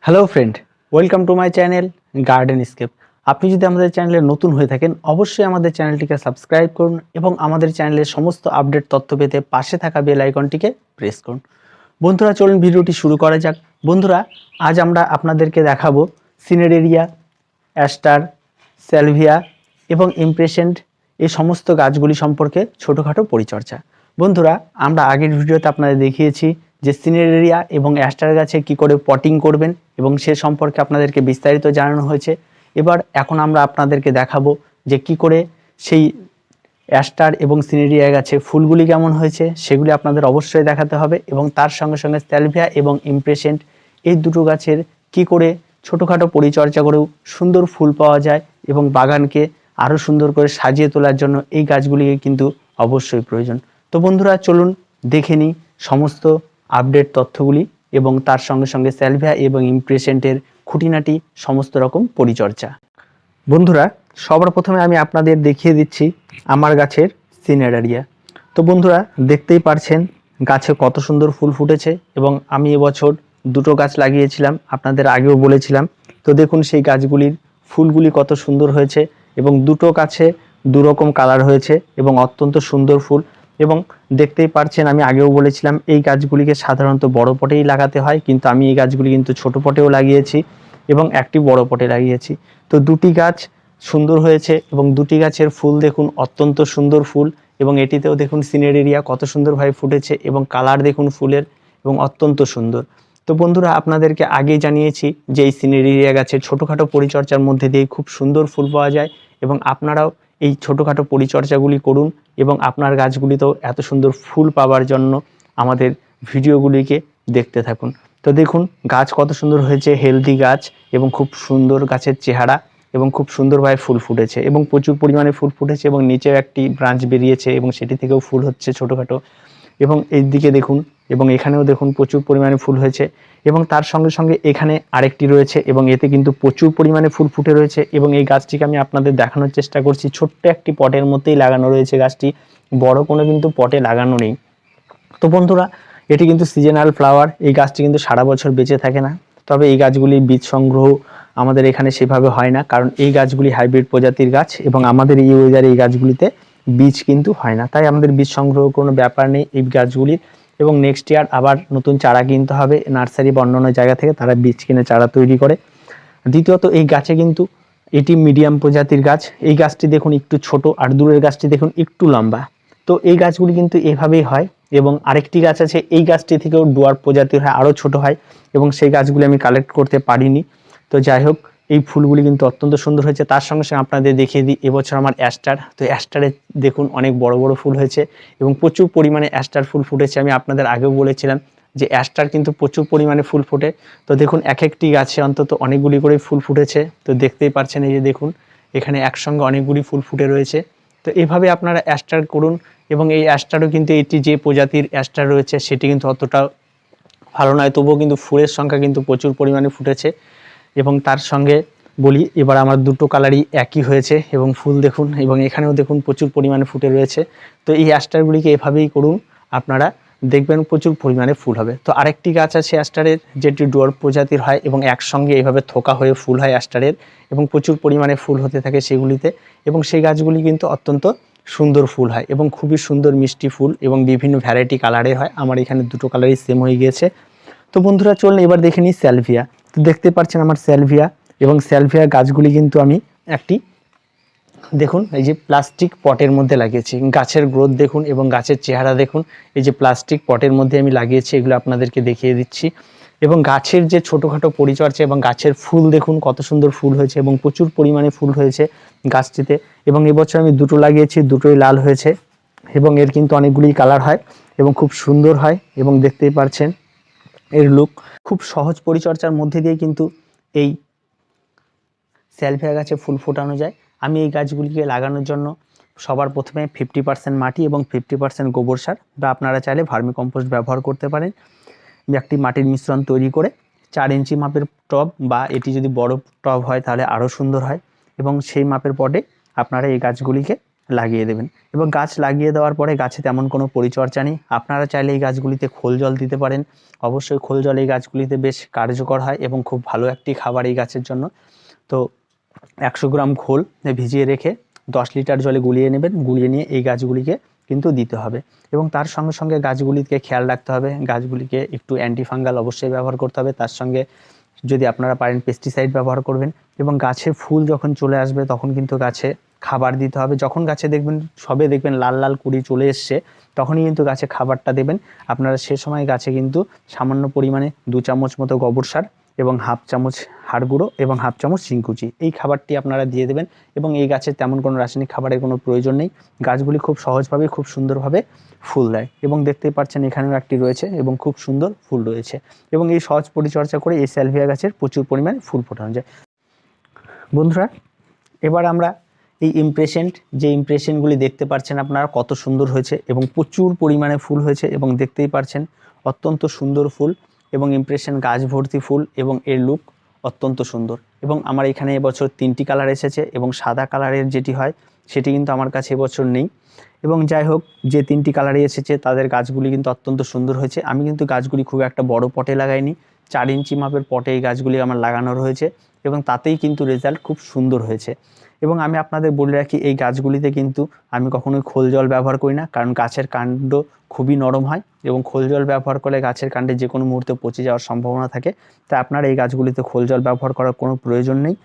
Hello friend, welcome to my channel garden scape. আপনি যদি আমাদের চ্যানেলে নতুন হয়ে থাকেন অবশ্যই আমাদের চ্যানেলটিকে সাবস্ক্রাইব করুন এবং আমাদের চ্যানেলের সমস্ত আপডেট তথ্য পেতে পাশে থাকা বেল আইকনটিকে প্রেস করুন। বন্ধুরা চলুন ভিডিওটি শুরু করা যাক। বন্ধুরা আজ আমরা আপনাদেরকে দেখাবো সিনেরেরিয়া, অ্যাস্টার, স্যালভিয়া এবং ইমপ্রেশন্ট এই সমস্ত গাছগুলি সম্পর্কে ছোটোখাটো পরিচর্যা। বন্ধুরা আমরা আগের ভিডিওতে আপনাদের দেখিয়েছি যে সিনেরেরিয়া এবং অ্যাস্টার গাছে কী করে পটিং করবেন এবং সে সম্পর্কে আপনাদেরকে বিস্তারিত জানানো হয়েছে। এখন আমরা আপনাদেরকে দেখাবো যে কি করে সেই অ্যাস্টার এবং সিনেরিয়া গাছে ফুলগুলি কেমন হয়েছে সেগুলি আপনাদের অবশ্যই দেখাতে হবে এবং তার সঙ্গে সঙ্গে স্যালভিয়া এবং ইমপ্রেশন্ট এই দুটো গাছের কি করে ছোটোখাটো পরিচর্যা করেও সুন্দর ফুল পাওয়া যায় এবং বাগানকে আরও সুন্দর করে সাজিয়ে তোলার জন্য এই গাছগুলিকে কিন্তু অবশ্যই প্রয়োজন। তো বন্ধুরা চলুন দেখে নিই সমস্ত আপডেট তথ্যগুলি এবং তার সঙ্গে সঙ্গে স্যালভিয়া এবং ইমপ্রেশন্টের খুঁটিনাটি সমস্ত রকম পরিচর্যা। বন্ধুরা সবার প্রথমে আমি আপনাদের দেখিয়ে দিচ্ছি আমার গাছের সিনেরারিয়া। তো বন্ধুরা দেখতেই পারছেন গাছে কত সুন্দর ফুল ফুটেছে এবং আমি এবছর দুটো গাছ লাগিয়েছিলাম, আপনাদের আগেও বলেছিলাম। তো দেখুন সেই গাছগুলির ফুলগুলি কত সুন্দর হয়েছে এবং দুটো গাছে দুরকম কালার হয়েছে এবং অত্যন্ত সুন্দর ফুল। এবং দেখতেই পারছেন আমি আগেও বলেছিলাম এই গাছগুলিকে সাধারণত বড় পটেই লাগাতে হয়, কিন্তু আমি এই গাছগুলি কিন্তু ছোট পটেও লাগিয়েছি এবং একটি বড় পটে লাগিয়েছি। তো দুটি গাছ সুন্দর হয়েছে এবং দুটি গাছের ফুল দেখুন অত্যন্ত সুন্দর ফুল এবং এটিতেও দেখুন সিনেরেরিয়া কত সুন্দরভাবে ফুটেছে এবং কালার দেখুন ফুলের এবং অত্যন্ত সুন্দর। তো বন্ধুরা আপনাদেরকে আগেই জানিয়েছি যে এই সিনেরেরিয়া গাছের ছোটোখাটো পরিচর্যার মধ্যে দিয়ে খুব সুন্দর ফুল পাওয়া যায় এবং আপনারাও এই ছোটোখাটো পরিচর্যাগুলি করুন এবং আপনার গাছগুলিতেও এত সুন্দর ফুল পাওয়ার জন্য আমাদের ভিডিওগুলিকে দেখতে থাকুন। তো দেখুন গাছ কত সুন্দর হয়েছে, হেলদি গাছ এবং খুব সুন্দর গাছের চেহারা এবং খুব সুন্দরভাবে ফুল ফুটেছে এবং প্রচুর পরিমাণে ফুল ফুটেছে এবং নিচেও একটি ব্রাঞ্চ বেরিয়েছে এবং সেটি থেকেও ফুল হচ্ছে ছোটোখাটো। এবং এই দিকে দেখুন এবং এখানেও দেখুন প্রচুর পরিমাণে ফুল হয়েছে এবং তার সঙ্গে সঙ্গে এখানে আরেকটি রয়েছে এবং এতে কিন্তু প্রচুর পরিমাণে ফুল ফুটে রয়েছে এবং এই গাছটিকে আমি আপনাদের দেখানোর চেষ্টা করছি। ছোট্ট একটি পটের মধ্যেই লাগানো রয়েছে গাছটি, বড় কোনো কিন্তু পটে লাগানো নেই। তো বন্ধুরা এটি কিন্তু সিজনাল ফ্লাওয়ার, এই গাছটি কিন্তু সারা বছর বেঁচে থাকে না। তবে এই গাছগুলি বীজ সংগ্রহ আমাদের এখানে সেভাবে হয় না, কারণ এই গাছগুলি হাইব্রিড প্রজাতির গাছ এবং আমাদের এই ওয়েদারে এই গাছগুলিতে বীজ কিন্তু হয় না, তাই আমাদের বীজ সংগ্রহ কোনো ব্যাপার নেই এই গাছগুলির। এবং নেক্সট ইয়ার আবার নতুন চারা কিনতে হবে নার্সারি বা অন্যান্য জায়গা থেকে, তারা বীজ কিনে চারা তৈরি করে। দ্বিতীয়ত এই গাছে কিন্তু এটি মিডিয়াম প্রজাতির গাছ, এই গাছটি দেখুন একটু ছোট আর দূরের গাছটি দেখুন একটু লম্বা। তো এই গাছগুলি কিন্তু এভাবেই হয় এবং আরেকটি গাছ আছে এই গাছটি থেকেও ডুয়ার্ফ প্রজাতির হয়, আরও ছোট হয় এবং সেই গাছগুলি আমি কালেক্ট করতে পারিনি। তো যাই হোক এই ফুলগুলি কিন্তু অত্যন্ত সুন্দর হয়েছে। তার সঙ্গে সঙ্গে আপনাদের দেখিয়ে দিই এবছর আমার অ্যাস্টার, তো অ্যাস্টারে দেখুন অনেক বড় বড় ফুল হয়েছে এবং প্রচুর পরিমাণে অ্যাস্টার ফুল ফুটেছে। আমি আপনাদের আগেও বলেছিলাম যে অ্যাস্টার কিন্তু প্রচুর পরিমাণে ফুল ফোটে। তো দেখুন এক একটি গাছে অন্তত অনেকগুলি করে ফুল ফুটেছে। তো দেখতেই পাচ্ছেন এই যে দেখুন এখানে একসঙ্গে অনেকগুলি ফুল ফুটে রয়েছে। তো এভাবে আপনারা অ্যাস্টার করুন এবং এই অ্যাস্টারও কিন্তু এটি যে প্রজাতির অ্যাস্টার রয়েছে সেটি কিন্তু অতটা ভালো নয়, তবুও কিন্তু ফুলের সংখ্যা কিন্তু প্রচুর পরিমাণে ফুটেছে। এবং তার সঙ্গে বলি এবার আমার দুটো কালারই একই হয়েছে এবং ফুল দেখুন এবং এখানেও দেখুন প্রচুর পরিমাণে ফুটে রয়েছে। তো এই অ্যাস্টারগুলিকে এভাবেই করুন, আপনারা দেখবেন প্রচুর পরিমাণে ফুল হবে। তো আরেকটি গাছ আছে অ্যাস্টারের যেটি ডুয়ার্ফ প্রজাতির হয় এবং একসঙ্গে এইভাবে থোকা হয়ে ফুল হয় অ্যাস্টারের এবং প্রচুর পরিমাণে ফুল হতে থাকে সেগুলিতে এবং সেই গাছগুলি কিন্তু অত্যন্ত সুন্দর ফুল হয় এবং খুবই সুন্দর মিষ্টি ফুল এবং বিভিন্ন ভ্যারাইটি কালারের হয়। আমার এখানে দুটো কালারই সেম হয়ে গিয়েছে। তো বন্ধুরা চলুন এবার দেখে নিই স্যালভিয়া। তো দেখতে পাচ্ছেন আমার স্যালভিয়া এবং স্যালভিয়া গাছগুলি কিন্তু আমি একটি দেখুন এই যে প্লাস্টিক পটের মধ্যে লাগিয়েছি। গাছের গ্রোথ দেখুন এবং গাছের চেহারা দেখুন, এই যে প্লাস্টিক পটের মধ্যে আমি লাগিয়েছি এগুলো আপনাদেরকে দেখিয়ে দিচ্ছি। এবং গাছের যে ছোটোখাটো পরিচর্যা এবং গাছের ফুল দেখুন কত সুন্দর ফুল হয়েছে এবং প্রচুর পরিমাণে ফুল হয়েছে গাছটিতে। এবং এবছর আমি দুটো লাগিয়েছি, দুটোই লাল হয়েছে এবং এর কিন্তু অনেকগুলি কালার হয় এবং খুব সুন্দর হয় এবং দেখতেই পারছেন এর লুক। খুব সহজ পরিচর্যার মধ্যে দিয়ে কিন্তু এই স্যালভিয়া গাছে ফুল ফোটানো যায়। আমি এই গাছগুলিকে লাগানোর জন্য সবার প্রথমে 50% মাটি এবং 50% গোবর সার বা আপনারা চাইলে ভার্মি কম্পোস্ট ব্যবহার করতে পারেন। একটি মাটির মিশ্রণ তৈরি করে 4 ইঞ্চি মাপের টব বা এটি যদি বড় টব হয় তাহলে আরও সুন্দর হয় এবং সেই মাপের পটে আপনারা এই গাছগুলিকে লাগিয়ে দেবেন। এবং গাছ লাগিয়ে দেওয়ার পরে গাছে তেমন কোনো পরিচর্যা নেই। আপনারা চাইলে এই গাছগুলিতে খোল জল দিতে পারেন। অবশ্যই খোল জল এই গাছগুলিতে বেশ কার্যকর হয় এবং খুব ভালো একটি খাবার এই গাছের জন্য। তো 100 গ্রাম খোল ভিজিয়ে রেখে 10 লিটার জলে গুলিয়ে নেবেন, গুলিয়ে নিয়ে এই গাছগুলিকে কিন্তু দিতে হবে। এবং তার সঙ্গে সঙ্গে গাছগুলিকে খেয়াল রাখতে হবে, গাছগুলিকে একটু অ্যান্টিফাঙ্গাল অবশ্যই ব্যবহার করতে হবে। তার সঙ্গে যদি আপনারা পারেন পেস্টিসাইড ব্যবহার করবেন। এবং গাছে ফুল যখন চলে আসবে তখন কিন্তু গাছে খাবার দিতে হবে। যখন গাছে দেখবেন সবে দেখবেন লাল লাল কুড়ি চলে এসছে, তখনই কিন্তু গাছে খাবারটা দেবেন। আপনারা সে সময় গাছে কিন্তু সামান্য পরিমাণে 2 চামচ মতো গোবর সার এবং হাফ চামচ হাড় গুঁড়ো এবং হাফ চামচ শিংকুচি, এই খাবারটি আপনারা দিয়ে দেবেন। এবং এই গাছের তেমন কোনো রাসায়নিক খাবারের কোনো প্রয়োজন নেই। গাছগুলি খুব সহজভাবে খুব সুন্দরভাবে ফুল দেয় এবং দেখতেই পাচ্ছেন এখানেও একটি রয়েছে এবং খুব সুন্দর ফুল রয়েছে। এবং এই সহজ পরিচর্যা করে এই স্যালভিয়া গাছের প্রচুর পরিমাণে ফুল ফোটানো যায়। বন্ধুরা, এবার আমরা এই যে ইমপ্রেশনগুলি দেখতে পাচ্ছেন আপনারা কত সুন্দর হয়েছে এবং প্রচুর পরিমাণে ফুল হয়েছে এবং দেখতেই পাচ্ছেন অত্যন্ত সুন্দর ফুল এবং ইমপ্রেশন গাছ ভর্তি ফুল এবং এর লুক অত্যন্ত সুন্দর। এবং আমার এখানে এবছর 3টি কালার এসেছে এবং সাদা কালারের যেটি হয় সেটি কিন্তু আমার কাছে এবছর নেই। এবং যাই হোক, যে 3টি কালারে এসেছে তাদের গাছগুলি কিন্তু অত্যন্ত সুন্দর হয়েছে। আমি কিন্তু গাছগুলি খুব একটা বড় পটে লাগাইনি, 4 ইঞ্চি মাপের পটে এই গাছগুলি আমার লাগানো রয়েছে এবং তাতেই কিন্তু রেজাল্ট খুব সুন্দর হয়েছে। এবং আমি আপনাদের বলে রাখি, এই গাছগুলিতে কিন্তু আমি কখনোই খোল জল ব্যবহার করি না, কারণ গাছের কাণ্ড খুবই নরম হয় এবং খোল জল ব্যবহার করলে গাছের কাণ্ডে যে কোনো মুহূর্তে পচে যাওয়ার সম্ভাবনা থাকে। তাই আপনারা এই গাছগুলিতে খোল জল ব্যবহার করার কোনো প্রয়োজন নেই।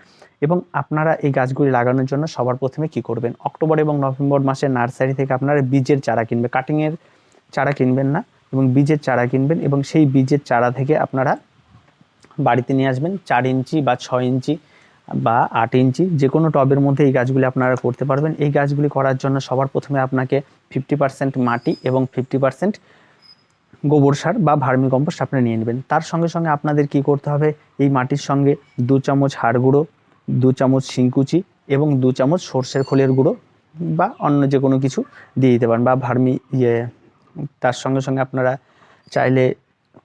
এবং আপনারা এই গাছগুলি লাগানোর জন্য সবার প্রথমে কি করবেন, অক্টোবর এবং নভেম্বর মাসে নার্সারি থেকে আপনারা বীজের চারা কিনবেন, কাটিংয়ের চারা কিনবেন না এবং বীজের চারা কিনবেন। এবং সেই বীজের চারা থেকে আপনারা বাড়িতে নিয়ে আসবেন। 4 ইঞ্চি বা 6 ইঞ্চি বা 8 ইঞ্চি যে কোনো টবের মধ্যে এই গাছগুলি আপনারা করতে পারবেন। এই গাছগুলি করার জন্য সবার প্রথমে আপনাকে 50% মাটি এবং 50% গোবর সার বা ভার্মি কম্পোস্ট আপনারা নিয়ে নেবেন। তার সঙ্গে সঙ্গে আপনাদের কি করতে হবে, এই মাটির সঙ্গে 2 চামচ হাড় গুঁড়ো, 2 চামচ শিংকুচি এবং 2 চামচ সর্ষের খোলের গুঁড়ো বা অন্য যে কোনো কিছু দিয়ে দিতে পারেন বা তার সঙ্গে সঙ্গে আপনারা চাইলে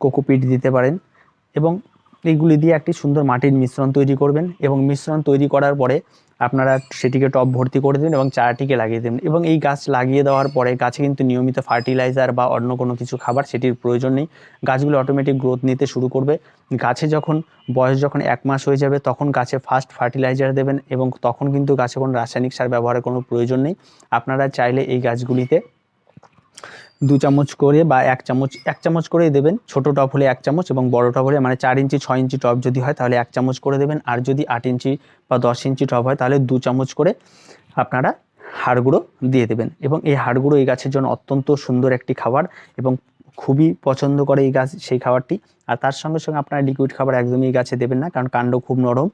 কোকোপিট দিতে পারেন। এবং এইগুলি দিয়ে একটি সুন্দর মাটির মিশ্রণ তৈরি করবেন এবং মিশ্রণ তৈরি করার পরে আপনারা সেটিকে টব ভর্তি করে দেবেন এবং চারাটিকে লাগিয়ে দেবেন। এবং এই গাছ লাগিয়ে দেওয়ার পরে গাছে কিন্তু নিয়মিত ফার্টিলাইজার বা অন্য কোনো কিছু খাবার সেটির প্রয়োজন নেই। গাছগুলো অটোমেটিক গ্রোথ নিতে শুরু করবে। গাছে বয়স যখন 1 মাস হয়ে যাবে তখন গাছে ফার্স্ট ফার্টিলাইজার দেবেন এবং তখন কিন্তু গাছে কোনো রাসায়নিক সার ব্যবহারের কোনো প্রয়োজন নেই। আপনারা চাইলে এই গাছগুলিতে 2 চামচ করে বা 1 চামচ করেই দেবেন। ছোটো টব হলে 1 চামচ এবং বড় টব হলে মানে 4 ইঞ্চি 6 ইঞ্চি টব যদি হয় তাহলে 1 চামচ করে দেবেন। আর যদি 8 ইঞ্চি বা 10 ইঞ্চি টব হয় তাহলে 2 চামচ করে আপনারা হাড় গুঁড়ো দিয়ে দেবেন। এবং এই হাড় গুঁড়ো এই গাছের জন্য অত্যন্ত সুন্দর একটি খাবার এবং খুবই পছন্দ করে এই গাছ সেই খাবারটি। আর তার সঙ্গে সঙ্গে আপনারা লিকুইড খাবার একদমই এই গাছে দেবেন না, কারণ কাণ্ড খুব নরম,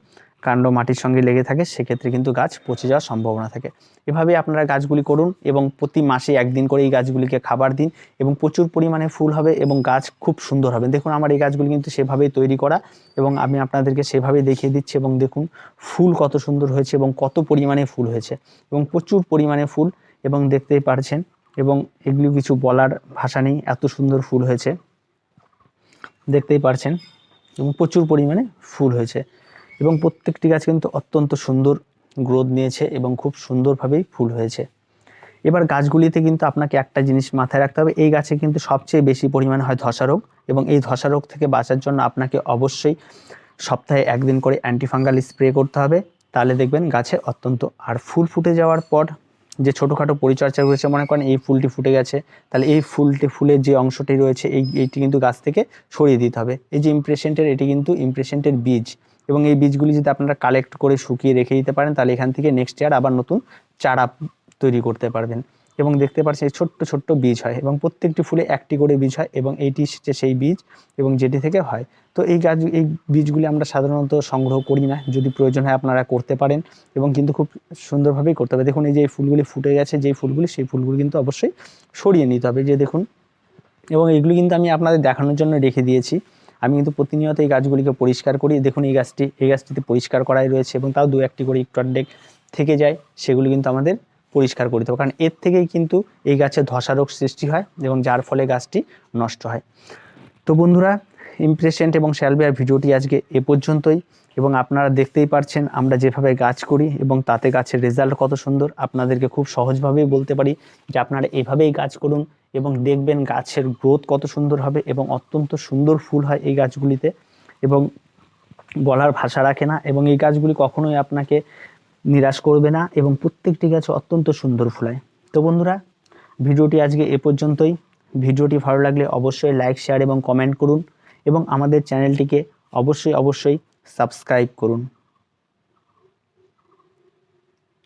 কাণ্ড মাটির সঙ্গে লেগে থাকে, সেক্ষেত্রে কিন্তু গাছ পচে যাওয়ার সম্ভাবনা থাকে। এভাবে আপনারা গাছগুলি করুন এবং প্রতি মাসে 1 দিন করে এই গাছগুলিকে খাবার দিন এবং প্রচুর পরিমাণে ফুল হবে এবং গাছ খুব সুন্দর হবে। দেখুন আমার এই গাছগুলি কিন্তু সেভাবেই তৈরি করা এবং আমি আপনাদেরকে সেভাবেই দেখিয়ে দিচ্ছি। এবং দেখুন ফুল কত সুন্দর হয়েছে এবং কত পরিমাণে ফুল হয়েছে এবং প্রচুর পরিমাণে ফুল এবং দেখতেই পারছেন। এবং এগুলি কিছু বলার ভাষা নেই, এত সুন্দর ফুল হয়েছে দেখতেই পারছেন এবং প্রচুর পরিমাণে ফুল হয়েছে এবং প্রত্যেকটি গাছ কিন্তু অত্যন্ত সুন্দর গ্রোথ নিয়েছে এবং খুব সুন্দরভাবেই ফুল হয়েছে। এবার গাছগুলিতে কিন্তু আপনাকে একটা জিনিস মাথায় রাখতে হবে, এই গাছে কিন্তু সবচেয়ে বেশি পরিমাণে হয় ধসা রোগ এবং এই ধসা রোগ থেকে বাঁচার জন্য আপনাকে অবশ্যই সপ্তাহে 1 দিন করে অ্যান্টিফাঙ্গাল স্প্রে করতে হবে, তাহলে দেখবেন গাছে অত্যন্ত। আর ফুল ফুটে যাওয়ার পর যে ছোটোখাটো পরিচর্যা রয়েছে, মনে করেন এই ফুলটি ফুটে গেছে, তাহলে এই ফুলের যে অংশটি রয়েছে এইটি কিন্তু গাছ থেকে সরিয়ে দিতে হবে। এই যে এটি কিন্তু ইমপ্রেশনটের বীজ এবং এই বীজগুলি যদি আপনারা কালেক্ট করে শুকিয়ে রেখে দিতে পারেন তাহলে এখান থেকে নেক্সট ইয়ার আবার নতুন চারা তৈরি করতে পারবেন। এবং দেখতে পাচ্ছেন এই ছোট্ট ছোট্ট বীজ হয় এবং প্রত্যেকটি ফুলে 1টি করে বীজ হয় এবং এইটি হচ্ছে সেই বীজ এবং যেটি থেকে হয়। তো এই বীজগুলি আমরা সাধারণত সংগ্রহ করি না, যদি প্রয়োজন হয় আপনারা করতে পারেন এবং কিন্তু খুব সুন্দরভাবেই করতে হবে। দেখুন এই যে ফুলগুলি ফুটে গেছে, সেই ফুলগুলি কিন্তু অবশ্যই সরিয়ে নিতে হবে, যে দেখুন। এবং এগুলি কিন্তু আমি আপনাদের দেখানোর জন্য রেখে দিয়েছি। আমি কিন্তু প্রতিনিয়ত এই গাছগুলিকে পরিষ্কার করি। দেখুন এই গাছটিতে পরিষ্কার করাই রয়েছে এবং তাও 2-1টি করে একটু আধটু থেকে যায়, সেগুলি কিন্তু আমাদের পরিষ্কার করতে হবে, কারণ এর থেকেই কিন্তু এই গাছে ধসা রোগ সৃষ্টি হয় এবং যার ফলে গাছটি নষ্ট হয়। তো বন্ধুরা, ইমপ্রেশন এবং শ্যালবিয়ার ভিডিওটি আজকে এ পর্যন্তই, এবং আপনারা দেখতেই পারছেন আমরা যেভাবে গাছ করি এবং তাতে গাছের রেজাল্ট কত সুন্দর। আপনাদেরকে খুব সহজভাবেই বলতে পারি যে আপনারা এভাবেই গাছ করুন এবং দেখবেন গাছের গ্রোথ কত সুন্দর হবে এবং অত্যন্ত সুন্দর ফুল হয় এই গাছগুলিতে, এবং বলার ভাষা রাখে না, এবং এই গাছগুলি কখনোই আপনাকে নিরাশ করবে না এবং প্রত্যেকটি গাছ অত্যন্ত সুন্দর ফুল হয়। তো বন্ধুরা, ভিডিওটি আজকে এ পর্যন্তই। ভিডিওটি ভালো লাগলে অবশ্যই লাইক, শেয়ার এবং কমেন্ট করুন এবং আমাদের চ্যানেলটিকে অবশ্যই সাবস্ক্রাইব করুন।